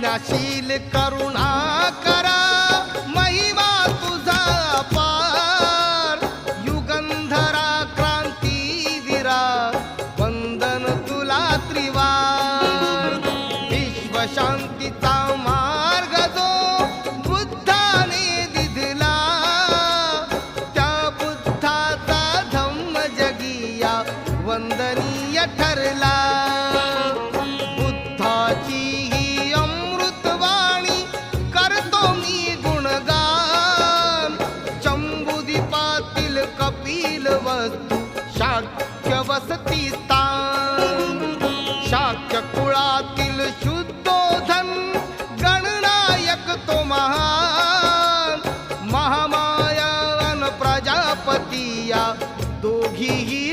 प्रज्ञाशील करुणा करा महिमा तुझा पार युगंधरा क्रांतीवीरा वंदन तुला त्रिवार विश्वशांतीचा मार्ग जो बुद्धाने दिधला त्या बुद्धाचा धम्म जगिया वंदनीय ठरला बुद्धाची ही अमृतवाणी करतो मी गुणगान चंबुदीपातील कपिल वस्तू शाक्य वसती स्थान शाक्य कुळातील शुद्धोधन गणनायक तो महान महामाया अन प्रजापती या दोघीही